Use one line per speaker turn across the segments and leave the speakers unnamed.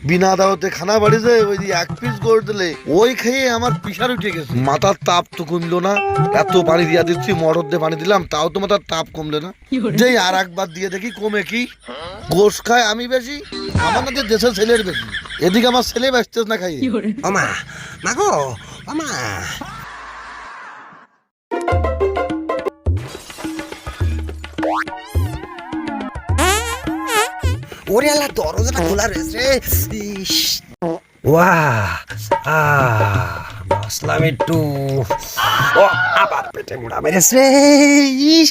বিনা দাওয়াতে খানা বাড়িতে ওই যে এক পিস করে দিলে ওই খেয়ে আমার প্রেশার উঠে গেছে, মাথার তাপ তো কমলো না। এত পানি দিয়া দিচ্ছি, মটর দিয়ে পানি দিলাম, তাও তো মাথার তাপ কমলে না। যেই আর একবার দিয়ে দেখি কমে কি, গোশ খায় আমি বেশি, আমাদের দেশের ছেলের বেশি, এদিকে আমার ছেলে ব্যস্ত না খাইয়ে।
ওমা মাগো ওমা ওরে আল্লাহ, দরজাটা খোলা রয়েছে। ইস, ওয়াহ বসলাম একটু। ও আবার পেটে মুড়া মেরেছে। ইস,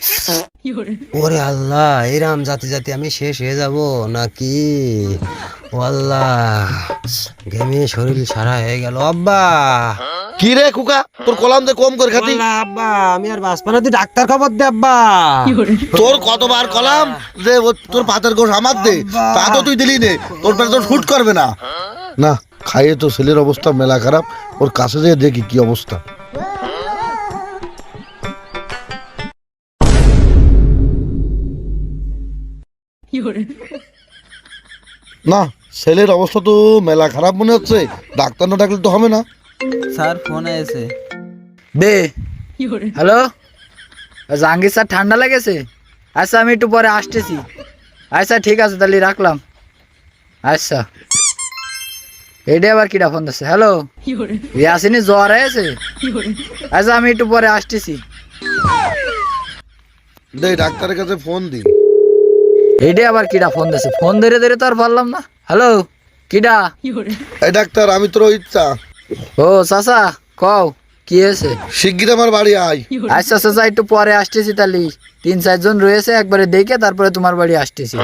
ওরে আল্লাহ, এরাম জাতি জাতি আমি শেষ হয়ে যাব নাকি? ও আল্লাহ, ঘেমে শরীর সারা হয়ে গেল। আব্বা
কি রে কুকা, তোর কলাম দিয়ে কম করে খাতি।
আল্লাহ, আব্বা আমি আর বাঁচবো না, তুই ডাক্তার খবর দে আব্বা।
তোর কতবার কলাম যে তোর পাতের গোশ আমার দে, তা তো তুই দিলি নে, তোর পেটে তোর শুট করবে না। না খাইয়ে তো ছেলের অবস্থা মেলা খারাপ, ওর কাছে যেয়ে দেখি কি অবস্থা। না ছেলের অবস্থা তো মেলা খারাপ মনে হচ্ছে, ডাক্তার না ডাকলে তো হবে না।
স্যার ফোন এসে দে। হ্যালো জাহাঙ্গীর স্যার, ঠান্ডা লেগেছে? আচ্ছা আমি একটু পরে আসতেছি। আচ্ছা ঠিক আছে তাহলে রাখলাম। আচ্ছা এইটা আবার কিটা ফোন দিচ্ছে? হ্যালো আসেনি, জ্বর হয়েছে? আচ্ছা আমি একটু পরে আসতেছি।
দে ডাক্তারের কাছে ফোন দি।
এইটা আবার কিটা ফোন দিচ্ছে? ফোন ধরে ধরে তো আর পারলাম না। হ্যালো কিটা?
এই ডাক্তার আমি তোর ইচ্ছা।
ও চাচা কও কি হয়েছে?
শিগগির আমার বাড়ি আয়।
আচ্ছা চাচা একটু পরে আসতেছি, তাহলে 3-4 জন রয়েছে, একবারে দেখে তারপরে তোমার বাড়ি আসতেছি।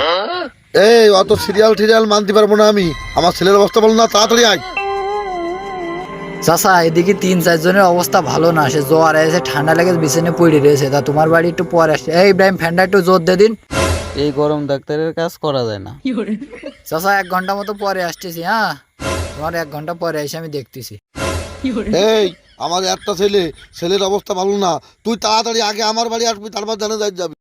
এই অত সিরিয়াল টিরিয়াল মানতে পারবো না আমি, আমার ছেলের অবস্থা বল না, তাড়াতাড়ি আয়।
চাচা এদিকে 3-4 জনের অবস্থা ভালো না, সে জ্বর এসে ঠান্ডা লেগে বিছানে পড়ে রয়েছে, তা তোমার বাড়ি একটু পরে আসছে। এই ইব্রাহিম ফ্যানটা একটু জোর দিয়ে দিন।
এই গরম ডাক্তারের কাজ করা যায় না।
চাচা 1 ঘন্টা মতো পরে আসতেছি। হ্যাঁ তোমার 1 ঘন্টা পরে এসে আমি দেখতেছি।
এই আমার একটা ছেলে, ছেলের অবস্থা ভালো না, তুই তাড়াতাড়ি আগে আমার বাড়ি আসবি, তারপর জানা যাই যাবি।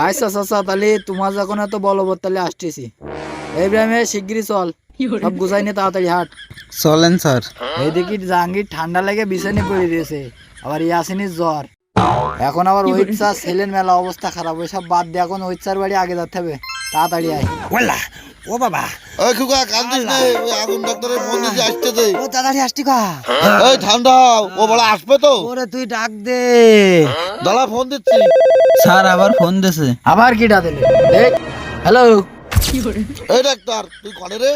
আচ্ছা চাচা তাহলে তোমার যখন এত বলবৎ তাহলে আসতেছি। এই ইব্রাহিম শিগগিরই চল, সব গুছাই নিয়ে তাড়াতাড়ি হাট।
চলেন স্যার।
এই দেখি জাহাঙ্গীর ঠান্ডা লেগে বিছানে পড়ে রয়েছে, আবার ইয়াসিনের জ্বর, এখন আবার ওহিত স্যার ছেলের মেলা অবস্থা খারাপ, ওই সব বাদ দিয়ে এখন ওহিত স্যার বাড়ি আগে যেতে হবে, তাড়াতাড়ি আয়।
ওলা ও বাবা,
এই খুকা কান্দিস নে, ওই আগুন ডাক্তারের ফোন দিতে আসতে দে।
ও তাড়াতাড়ি আসতি কা।
এই ঠান্ডা, ও বলা আসবে তো,
ওরে তুই ডাক দে।
দাঁড়া ফোন দিচ্ছি।
স্যার আবার ফোন দিছে।
আবার কিটা দিলে? হ্যালো
এই ডাক্তার তুই কনে রে?